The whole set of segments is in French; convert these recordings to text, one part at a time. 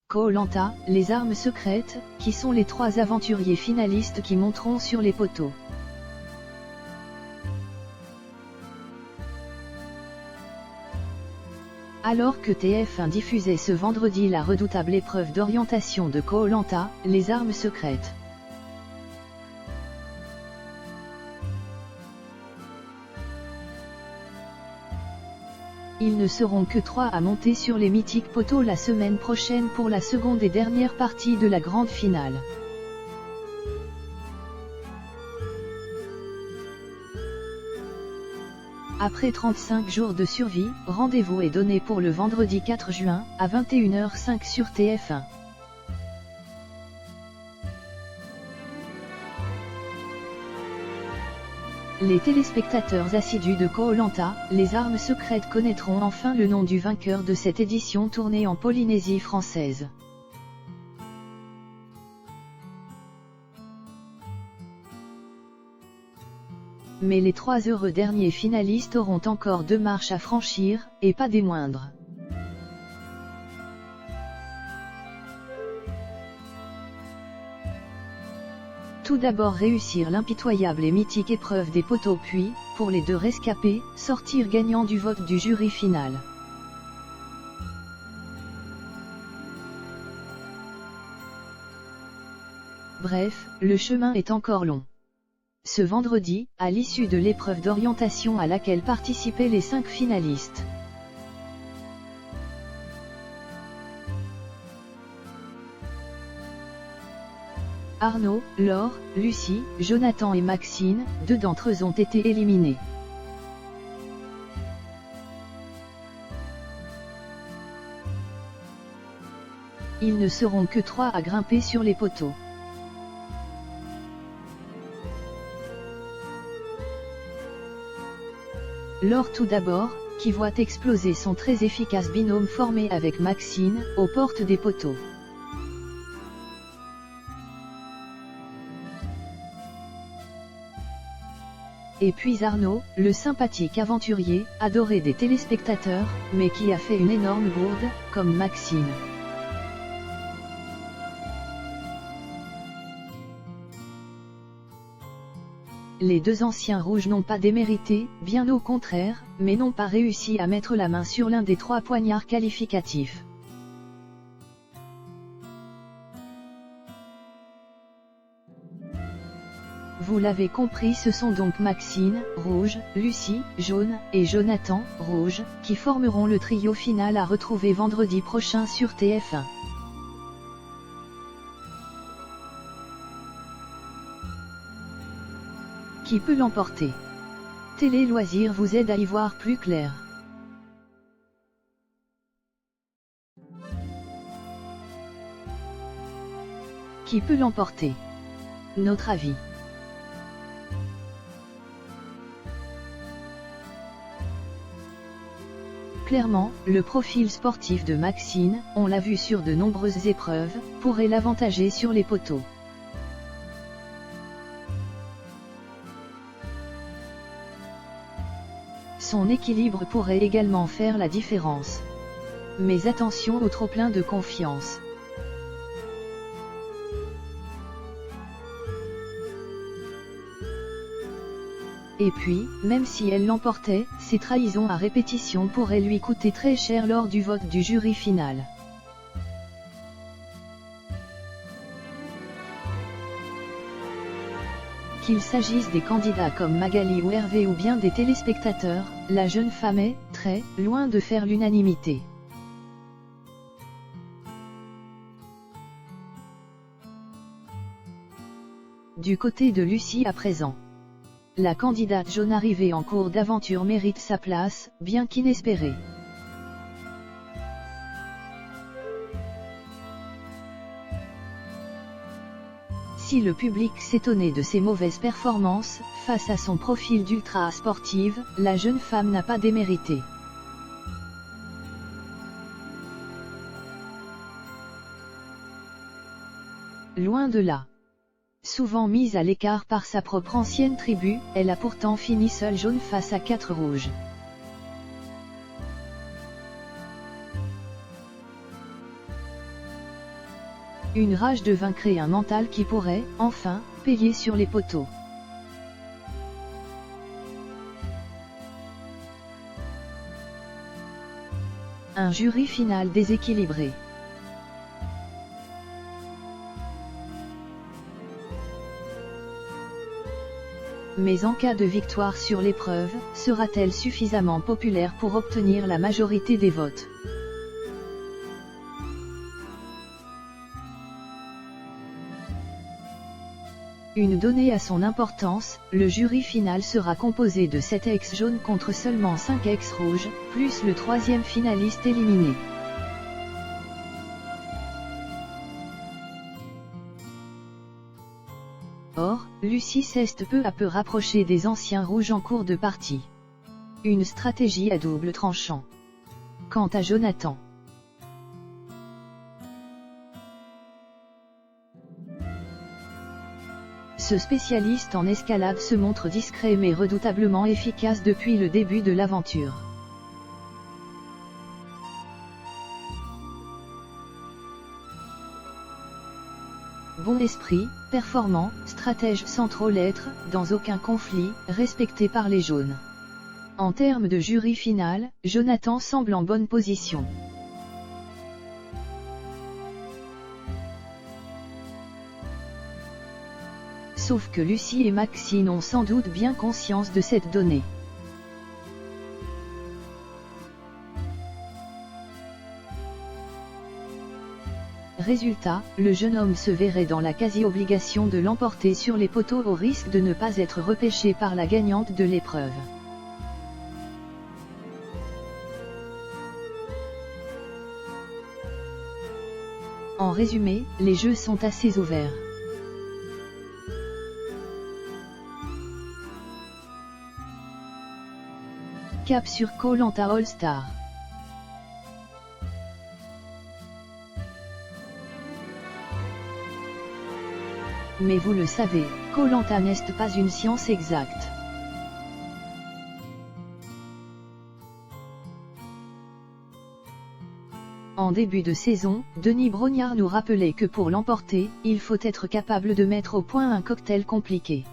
Koh-Lanta, les armes secrètes, qui sont les 3 aventuriers finalistes qui monteront sur les poteaux. Alors que TF1 diffusait ce vendredi la redoutable épreuve d'orientation de Koh-Lanta, les armes secrètes. Ils ne seront que 3 à monter sur les mythiques poteaux la semaine prochaine pour la seconde et dernière partie de la grande finale. Après 35 jours de survie, rendez-vous est donné pour le vendredi 4 juin, à 21h05 sur TF1. Les téléspectateurs assidus de Koh-Lanta, les armes secrètes connaîtront enfin le nom du vainqueur de cette édition tournée en Polynésie française. Mais les 3 heureux derniers finalistes auront encore 2 marches à franchir, et pas des moindres. Tout d'abord réussir l'impitoyable et mythique épreuve des poteaux puis, pour les 2 rescapés, sortir gagnant du vote du jury final. Bref, le chemin est encore long. Ce vendredi, à l'issue de l'épreuve d'orientation à laquelle participaient les 5 finalistes. Arnaud, Laure, Lucie, Jonathan et Maxine, 2 d'entre eux ont été éliminés. Ils ne seront que 3 à grimper sur les poteaux. Laure tout d'abord, qui voit exploser son très efficace binôme formé avec Maxine, aux portes des poteaux. Et puis Arnaud, le sympathique aventurier, adoré des téléspectateurs, mais qui a fait une énorme bourde, comme Maxine. Les 2 anciens rouges n'ont pas démérité, bien au contraire, mais n'ont pas réussi à mettre la main sur l'un des 3 poignards qualificatifs. Vous l'avez compris, ce sont donc Maxine, rouge, Lucie, jaune, et Jonathan, rouge, qui formeront le trio final à retrouver vendredi prochain sur TF1. Qui peut l'emporter? Télé Loisirs vous aide à y voir plus clair. Qui peut l'emporter? Notre avis. Clairement, le profil sportif de Maxine, on l'a vu sur de nombreuses épreuves, pourrait l'avantager sur les poteaux. Son équilibre pourrait également faire la différence. Mais attention au trop-plein de confiance. Et puis, même si elle l'emportait, ces trahisons à répétition pourraient lui coûter très cher lors du vote du jury final. Qu'il s'agisse des candidats comme Magali ou Hervé ou bien des téléspectateurs, la jeune femme est, très, loin de faire l'unanimité. Du côté de Lucie à présent. La candidate jaune arrivée en cours d'aventure mérite sa place, bien qu'inespérée. Si le public s'étonnait de ses mauvaises performances, face à son profil d'ultra sportive, la jeune femme n'a pas démérité. Loin de là. Souvent mise à l'écart par sa propre ancienne tribu, elle a pourtant fini seule jaune face à 4 rouges. Une rage de vaincre et un mental qui pourrait, enfin, payer sur les poteaux. Un jury final déséquilibré. Mais en cas de victoire sur l'épreuve, sera-t-elle suffisamment populaire pour obtenir la majorité des votes? Une donnée à son importance, le jury final sera composé de 7 ex-jaunes contre seulement 5 ex-rouges, plus le troisième finaliste éliminé. Or, Lucie s'est peu à peu rapprochée des anciens rouges en cours de partie. Une stratégie à double tranchant. Quant à Jonathan, ce spécialiste en escalade se montre discret mais redoutablement efficace depuis le début de l'aventure. Bon esprit, performant, stratège sans trop l'être, dans aucun conflit, respecté par les jaunes. En termes de jury final, Jonathan semble en bonne position. Sauf que Lucie et Maxine ont sans doute bien conscience de cette donnée. Résultat, le jeune homme se verrait dans la quasi-obligation de l'emporter sur les poteaux au risque de ne pas être repêché par la gagnante de l'épreuve. En résumé, les jeux sont assez ouverts. Cap sur Koh-Lanta All-Star. Mais vous le savez, Koh-Lanta n'est pas une science exacte. En début de saison, Denis Brognard nous rappelait que pour l'emporter, il faut être capable de mettre au point un cocktail compliqué.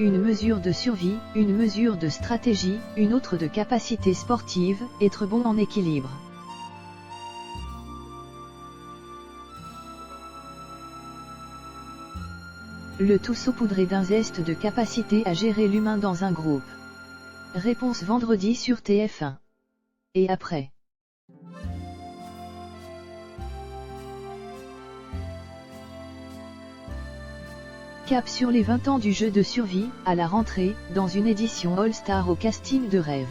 Une mesure de survie, une mesure de stratégie, une autre de capacité sportive, être bon en équilibre. Le tout saupoudré d'un zeste de capacité à gérer l'humain dans un groupe. Réponse vendredi sur TF1. Et après? Cap sur les 20 ans du jeu de survie, à la rentrée, dans une édition All-Star au casting de rêve.